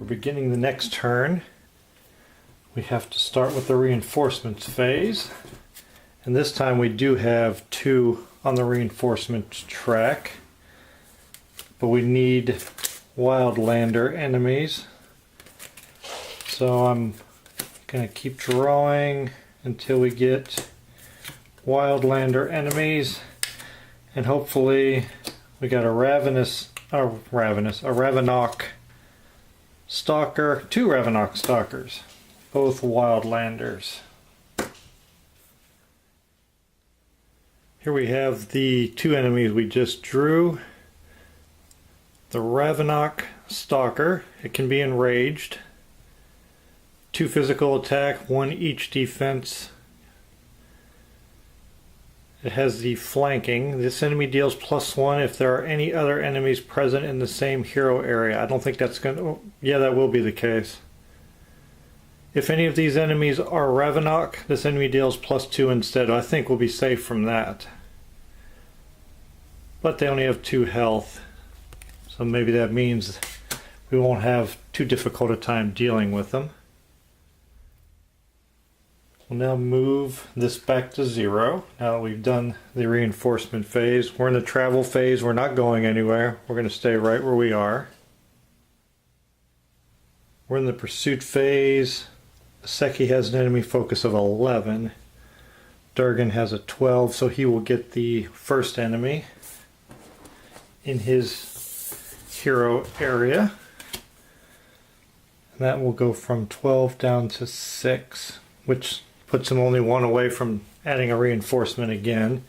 beginning the next turn, we have to start with the reinforcements phase. And this time we do have 2 on the reinforcement track. But we need wildlander enemies. So I'm going to keep drawing until we get wildlander enemies. And hopefully we got a Ravenok Stalker, 2 Ravenok Stalkers, both wildlanders. Here we have the 2 enemies we just drew. The Ravenok Stalker, it can be enraged. 2 physical attack, 1 each defense. It has the flanking. This enemy deals +1 if there are any other enemies present in the same hero area. I don't think that's going to... Oh, yeah, that will be the case. If any of these enemies are Ravenok, this enemy deals +2 instead. I think we'll be safe from that. But they only have 2 health. So maybe that means we won't have too difficult a time dealing with them. We'll now move this back to 0. Now that we've done the reinforcement phase. We're in the travel phase. We're not going anywhere. We're going to stay right where we are. We're in the pursuit phase. Sekki has an enemy focus of 11. Durgin has a 12, so he will get the first enemy in his hero area. And that will go from 12 down to 6, which puts him only 1 away from adding a reinforcement again.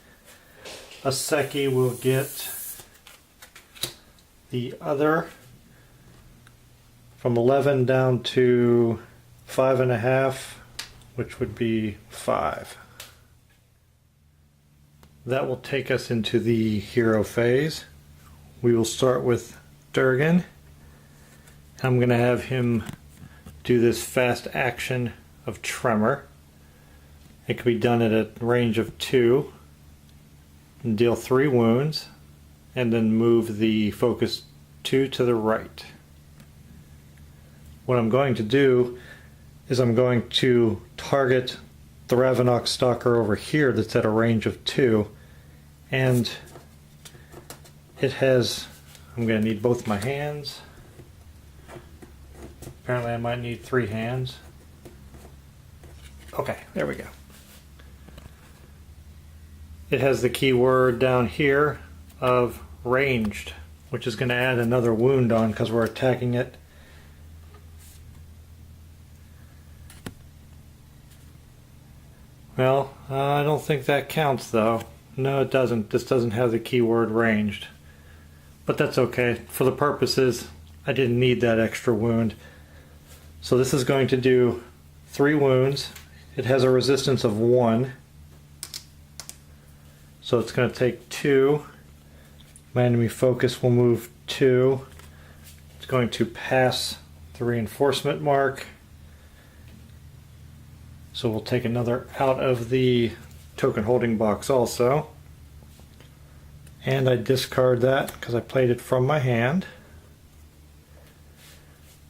A Sekki will get the other from 11 down to 5.5, which would be 5. That will take us into the hero phase. We will start with Durgin. I'm going to have him do this fast action of Tremor. It can be done at a range of 2 and deal 3 wounds, and then move the focus 2 to the right. What I'm going to do is I'm going to target the Ravenok Stalker over here that's at a range of 2, and it has... I'm going to need both my hands. Apparently I might need 3 hands. Okay, there we go. It has the keyword down here of ranged, which is going to add another wound on because we're attacking it. Well, I don't think that counts though. No, it doesn't. This doesn't have the keyword ranged. But that's okay. For the purposes, I didn't need that extra wound. So this is going to do 3 wounds. It has a resistance of 1. So it's going to take 2. My enemy focus will move 2. It's going to pass the reinforcement mark. So we'll take another out of the token holding box also. And I discard that because I played it from my hand.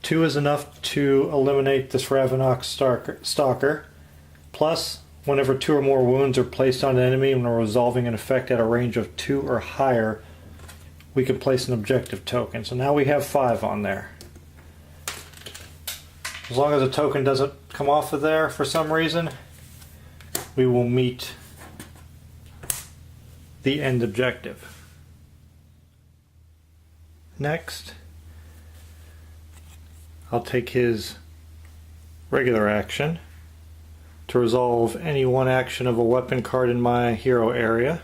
2 is enough to eliminate this Ravenok Stalker. Plus, whenever 2 or more wounds are placed on an enemy when we're resolving an effect at a range of 2 or higher, we can place an objective token. So now we have 5 on there. As long as a token doesn't come off of there for some reason, we will meet the end objective. Next, I'll take his regular action to resolve any one action of a weapon card in my hero area.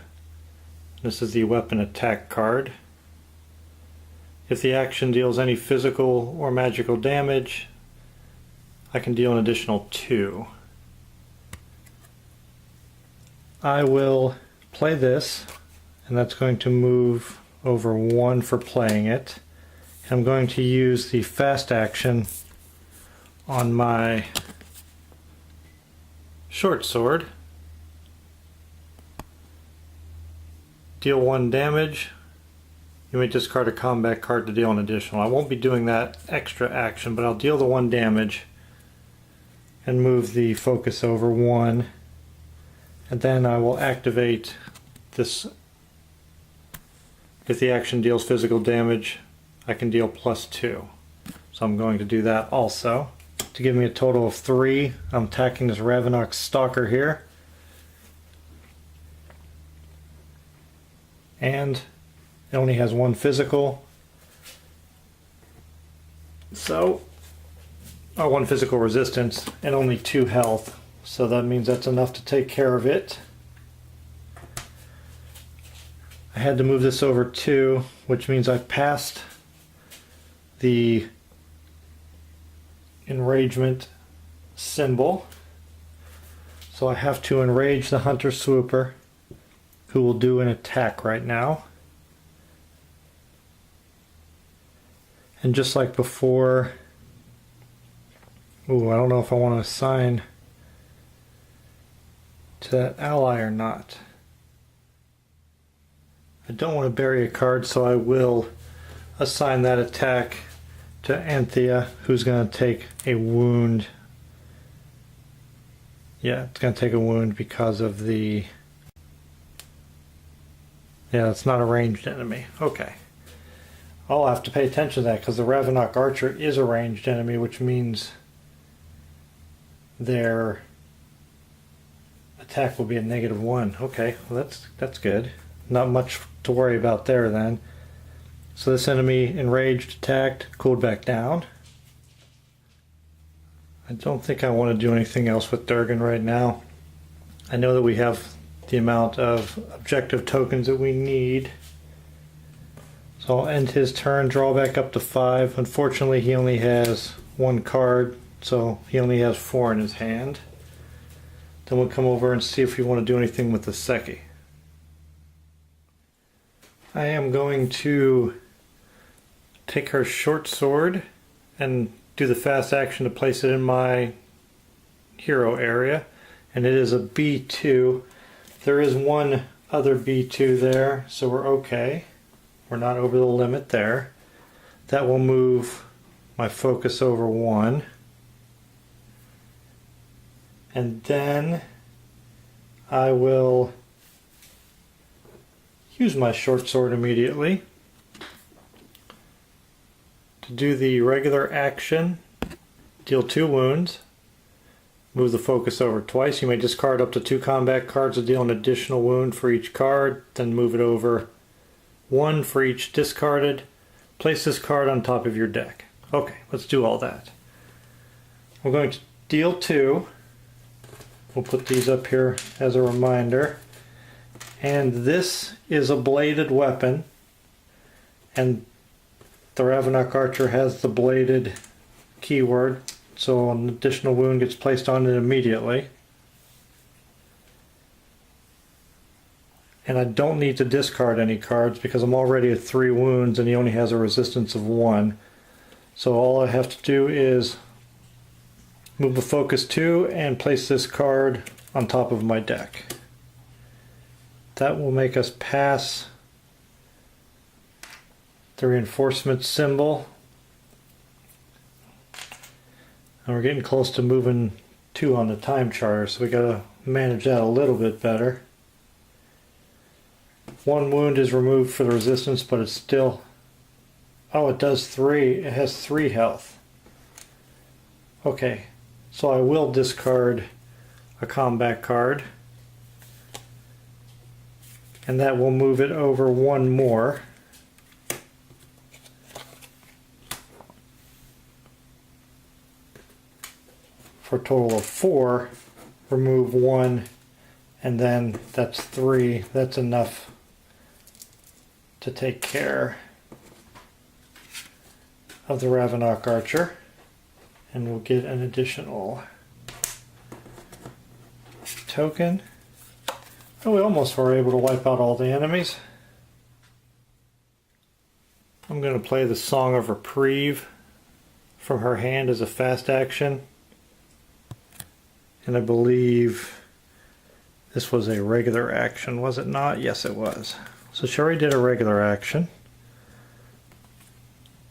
This is the weapon attack card. If the action deals any physical or magical damage, I can deal an additional 2. I will play this, and that's going to move over 1 for playing it. I'm going to use the fast action on my short sword. Deal 1 damage, You may discard a combat card to deal an additional. I won't be doing that extra action, but I'll deal the 1 damage and move the focus over 1. And then I will activate this. If the action deals physical damage, I can deal +2. So I'm going to do that also. To give me a total of 3, I'm attacking this Ravenok Stalker here. And it only has 1 physical. So, or 1 physical resistance and only 2 health. So that means that's enough to take care of it. I had to move this over 2, which means I passed the enragement symbol. So I have to enrage the Hunter Swooper, who will do an attack right now. And just like before, ooh, I don't know if I want to assign to that ally or not. I don't want to bury a card, so I will assign that attack to Anthea, who's going to take a wound. Yeah, it's going to take a wound because of the... Yeah, it's not a ranged enemy. Okay. I'll have to pay attention to that because the Ravenok Archer is a ranged enemy, which means their attack will be a -1. Okay, well that's good. Not much to worry about there then. So this enemy enraged, attacked, cooled back down. I don't think I want to do anything else with Durgin right now. I know that we have the amount of objective tokens that we need. So I'll end his turn, draw back up to 5. Unfortunately, he only has 1 card, so he only has 4 in his hand. Then we'll come over and see if we want to do anything with the Sekki. I am going to take her short sword and do the fast action to place it in my hero area. And it is a B2. There is 1 other B2 there, so we're okay. We're not over the limit there. That will move my focus over 1. And then I will use my short sword immediately to do the regular action, deal 2 wounds, move the focus over twice. You may discard up to 2 combat cards to deal an additional wound for each card, then move it over 1 for each discarded. Place this card on top of your deck. Okay, let's do all that. We're going to deal 2. We'll put these up here as a reminder. And this is a bladed weapon, and the Ravenok Archer has the bladed keyword, so an additional wound gets placed on it immediately. And I don't need to discard any cards because I'm already at 3 wounds and he only has a resistance of 1. So all I have to do is move the focus 2 and place this card on top of my deck. That will make us pass the reinforcement symbol. And we're getting close to moving 2 on the time charter, so we gotta manage that a little bit better. 1 wound is removed for the resistance, but it's still... Oh, it does 3. It has 3 health. Okay, so I will discard a combat card. And that will move it over 1 more. For a total of 4. Remove 1, and then that's 3. That's enough to take care of the Ravenok Archer. And we'll get an additional token. Oh, we almost were able to wipe out all the enemies. I'm going to play the Song of Reprieve from her hand as a fast action. And I believe this was a regular action, was it not? Yes, it was. So she already did a regular action.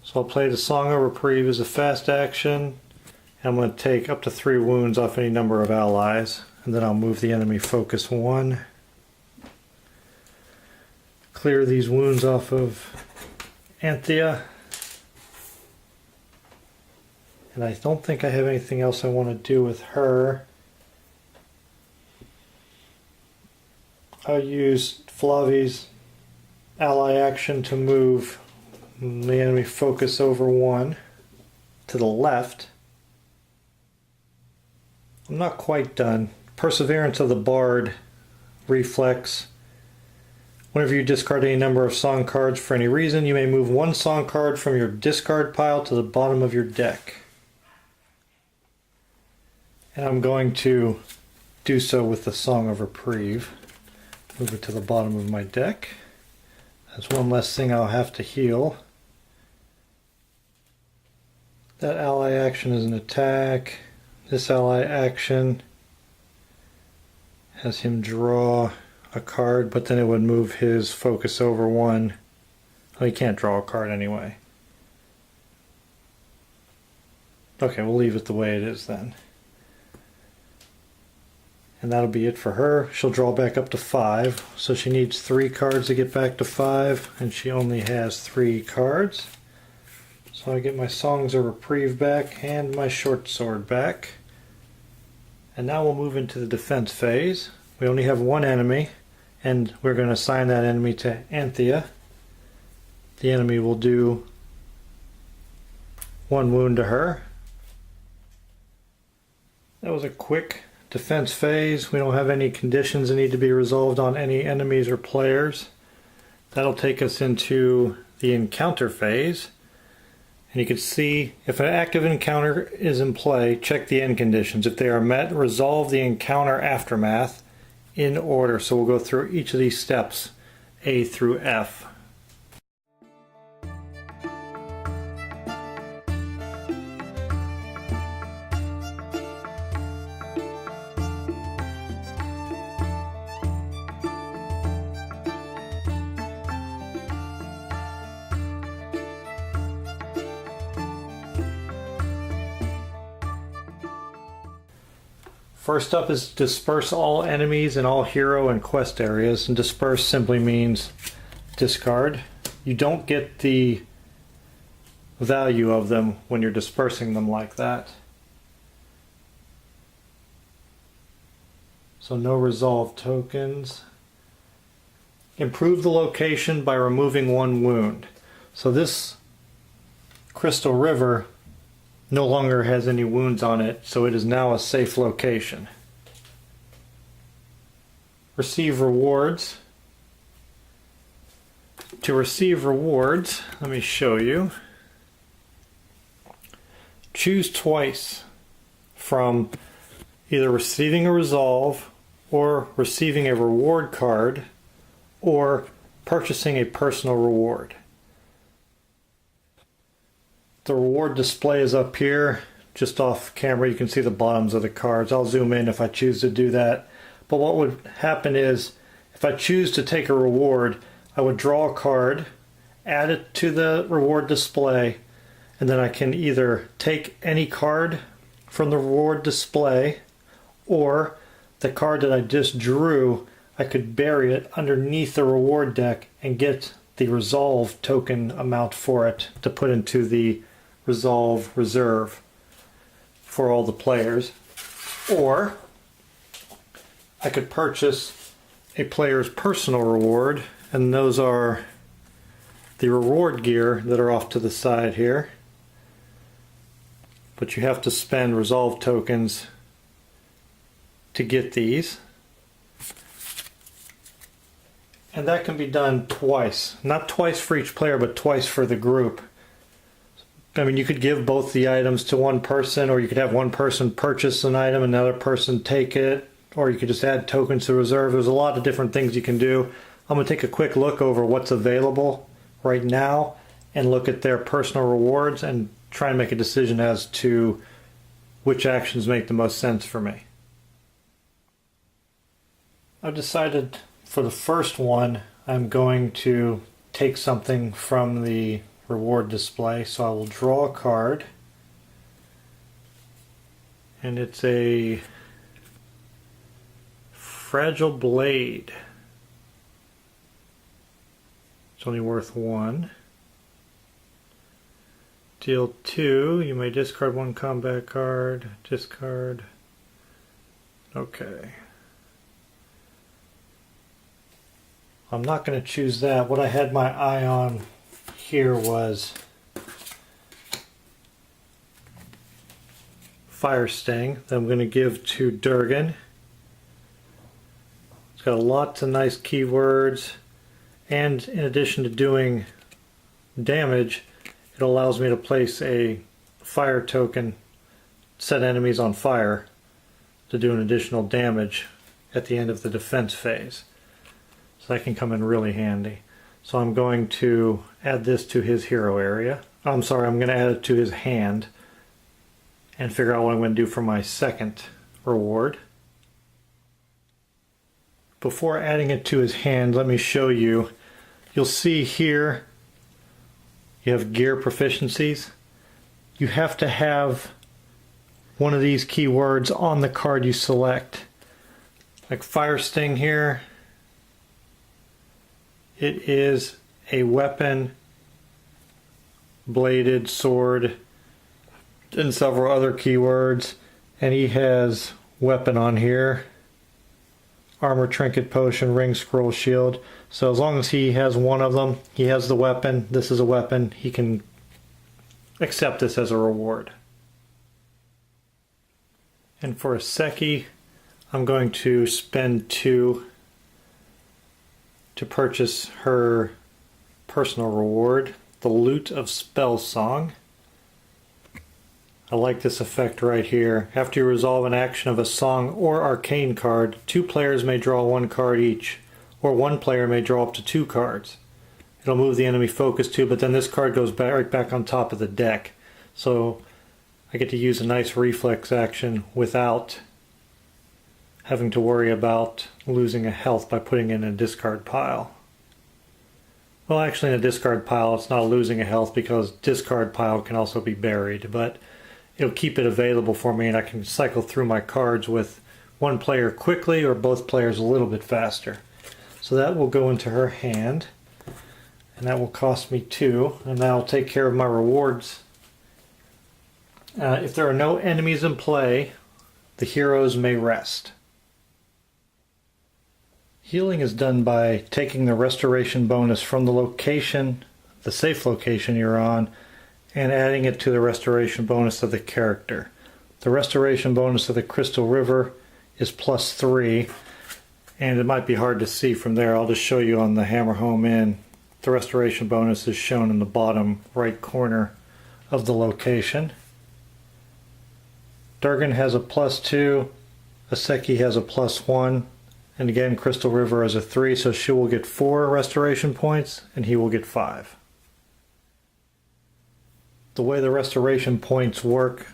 So I'll play the Song of Reprieve as a fast action. And I'm going to take up to 3 wounds off any number of allies. And then I'll move the enemy focus 1. Clear these wounds off of Anthea. And I don't think I have anything else I want to do with her. I'll use Flavi's ally action to move the enemy focus over 1 to the left. I'm not quite done. Perseverance of the Bard reflex. Whenever you discard any number of song cards for any reason, you may move 1 song card from your discard pile to the bottom of your deck. And I'm going to do so with the Song of Reprieve. Move it to the bottom of my deck. That's one less thing I'll have to heal. That ally action is an attack. This ally action has him draw a card, but then it would move his focus over 1. Oh, he can't draw a card anyway. Okay, we'll leave it the way it is then. And that'll be it for her. She'll draw back up to 5, so she needs 3 cards to get back to 5, and she only has 3 cards. So I get my Songs of Reprieve back and my short sword back. And now we'll move into the defense phase. We only have 1 enemy, and we're going to assign that enemy to Anthea. The enemy will do 1 wound to her. That was a quick defense phase. We don't have any conditions that need to be resolved on any enemies or players. That'll take us into the encounter phase. And you can see if an active encounter is in play, check the end conditions. If they are met, resolve the encounter aftermath in order. So we'll go through each of these steps, A through F. First up is disperse all enemies in all hero and quest areas, and disperse simply means discard. You don't get the value of them when you're dispersing them like that. So no resolve tokens. Improve the location by removing 1 wound. So this Crystal River no longer has any wounds on it, so it is now a safe location. Receive rewards. To receive rewards, let me show you. Choose twice from either receiving a resolve or receiving a reward card or purchasing a personal reward. The reward display is up here, just off camera. You can see the bottoms of the cards. I'll zoom in if I choose to do that. But what would happen is, if I choose to take a reward, I would draw a card, add it to the reward display, and then I can either take any card from the reward display, or the card that I just drew, I could bury it underneath the reward deck and get the resolve token amount for it to put into the resolve reserve for all the players. Or I could purchase a player's personal reward, and those are the reward gear that are off to the side here. But you have to spend resolve tokens to get these. And that can be done twice. Not twice for each player, but twice for the group. I mean, you could give both the items to one person, or you could have one person purchase an item, another person take it, or you could just add tokens to reserve. There's a lot of different things you can do. I'm going to take a quick look over what's available right now and look at their personal rewards and try and make a decision as to which actions make the most sense for me. I've decided for the first one, I'm going to take something from the reward display. So I will draw a card, and it's a Fragile Blade. It's only worth 1. Deal 2. You may discard 1 combat card. Discard. Okay. I'm not going to choose that. What I had my eye on here was Fire Sting that I'm going to give to Durgin. It's got lots of nice keywords, and in addition to doing damage, it allows me to place a fire token, set enemies on fire, to do an additional damage at the end of the defense phase. So that can come in really handy. So I'm going to add this to his hero area. I'm sorry, I'm going to add it to his hand and figure out what I'm going to do for my second reward. Before adding it to his hand, let me show you. You'll see here you have gear proficiencies. You have to have one of these keywords on the card you select. Like Fire Sting here, it is a weapon, bladed, sword, and several other keywords. And he has weapon on here. Armor, trinket, potion, ring, scroll, shield. So as long as he has one of them, he has the weapon, this is a weapon, he can accept this as a reward. And for a Sekki, I'm going to spend 2 to purchase her personal reward, the Lute of Spell Song. I like this effect right here. After you resolve an action of a song or arcane card, 2 players may draw 1 card each, or 1 player may draw up to 2 cards. It'll move the enemy focus too, but then this card goes right back on top of the deck. So I get to use a nice reflex action without having to worry about losing a health by putting it in a discard pile. Well, actually in a discard pile it's not losing a health because discard pile can also be buried, but it'll keep it available for me and I can cycle through my cards with 1 player quickly or both players a little bit faster. So that will go into her hand, and that will cost me 2, and that'll take care of my rewards. If there are no enemies in play, the heroes may rest. Healing is done by taking the restoration bonus from the location, the safe location you're on, and adding it to the restoration bonus of the character. The restoration bonus of the Crystal River is +3, and it might be hard to see from there. I'll just show you on the hammer home in. The restoration bonus is shown in the bottom right corner of the location. Durgin has a +2, Sekki has a +1, and again Crystal River has a 3, so she will get 4 restoration points and he will get 5. The way the restoration points work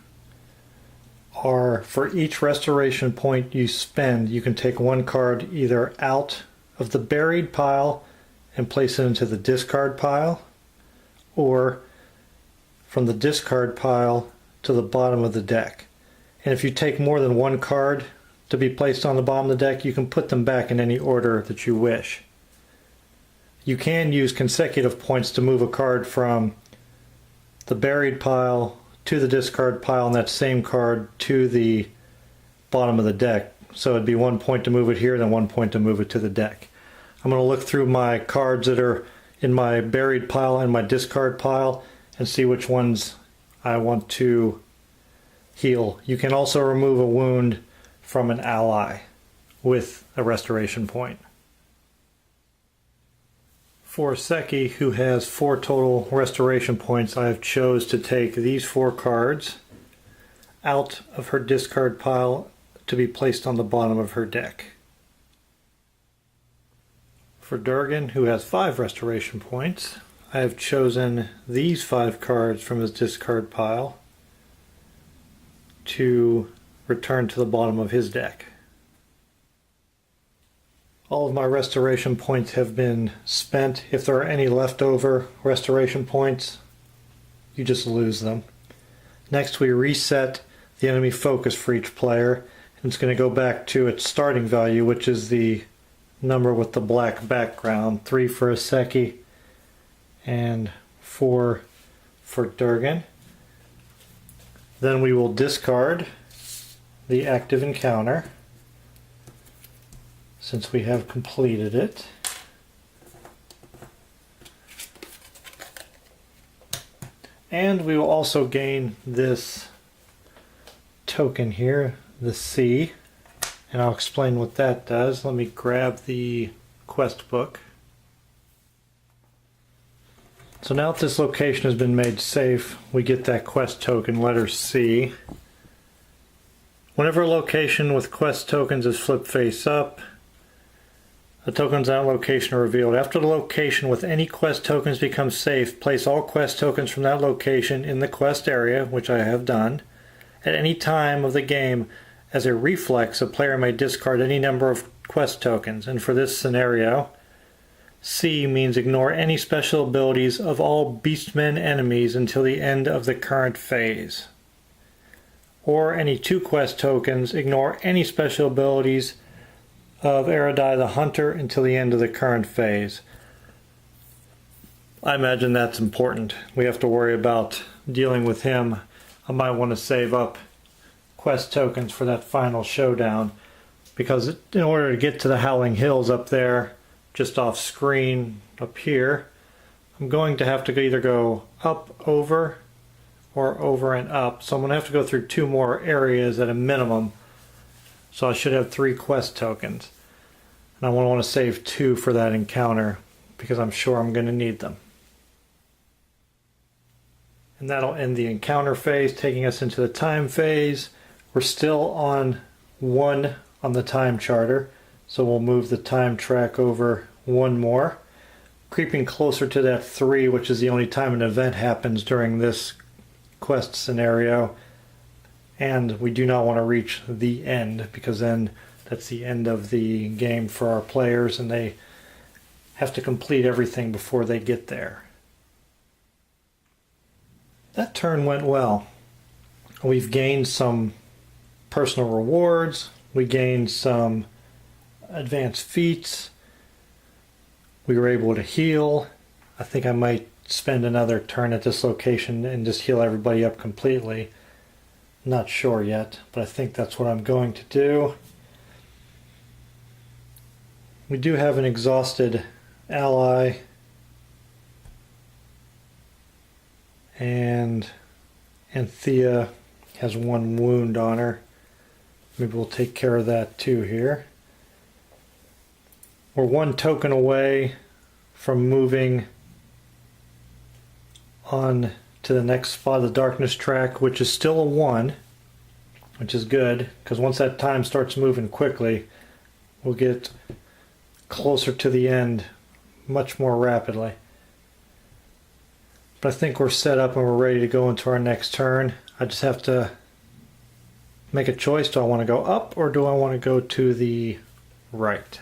are for each restoration point you spend, you can take 1 card either out of the buried pile and place it into the discard pile, or from the discard pile to the bottom of the deck. And if you take more than 1 card to be placed on the bottom of the deck, you can put them back in any order that you wish. You can use consecutive points to move a card from the buried pile to the discard pile and that same card to the bottom of the deck. So it'd be 1 point to move it here, then 1 point to move it to the deck. I'm going to look through my cards that are in my buried pile and my discard pile and see which ones I want to heal. You can also remove a wound from an ally with a restoration point. For Sekki, who has 4 total restoration points, I have chose to take these 4 cards out of her discard pile to be placed on the bottom of her deck. For Durgin, who has 5 restoration points, I have chosen these 5 cards from his discard pile to return to the bottom of his deck. All of my restoration points have been spent. If there are any leftover restoration points, you just lose them. Next we reset the enemy focus for each player, and it's going to go back to its starting value, which is the number with the black background. 3 for a Sekki and 4 for Durgin. Then we will discard the active encounter since we have completed it. And we will also gain this token here, the C, and I'll explain what that does. Let me grab the quest book. So now that this location has been made safe, we get that quest token, letter C. Whenever a location with quest tokens is flipped face up, the tokens on that location are revealed. After the location with any quest tokens becomes safe, place all quest tokens from that location in the quest area, which I have done. At any time of the game, as a reflex, a player may discard any number of quest tokens, and for this scenario, C means ignore any special abilities of all Beastmen enemies until the end of the current phase. Or any 2 quest tokens, ignore any special abilities of Eridai the Hunter until the end of the current phase. I imagine that's important. We have to worry about dealing with him. I might want to save up quest tokens for that final showdown, because in order to get to the Howling Hills up there, just off screen up here, I'm going to have to either go up, over, or over and up. So I'm going to have to go through 2 more areas at a minimum. So I should have 3 quest tokens. And I want to save 2 for that encounter, because I'm sure I'm going to need them. And that'll end the encounter phase, taking us into the time phase. We're still on 1 on the time charter, so we'll move the time track over 1 more, creeping closer to that 3, which is the only time an event happens during this quest scenario. And we do not want to reach the end, because then that's the end of the game for our players, and they have to complete everything before they get there. That turn went well. We've gained some personal rewards, we gained some advanced feats, we were able to heal. I think I might spend another turn at this location and just heal everybody up completely. Not sure yet, but I think that's what I'm going to do. We do have an exhausted ally, and Anthea has 1 wound on her. Maybe we'll take care of that too here. We're 1 token away from moving on to the next spot of the darkness track, which is still a 1, which is good, because once that time starts moving quickly, we'll get closer to the end much more rapidly. But I think we're set up and we're ready to go into our next turn. I just have to make a choice. Do I want to go up or do I want to go to the right?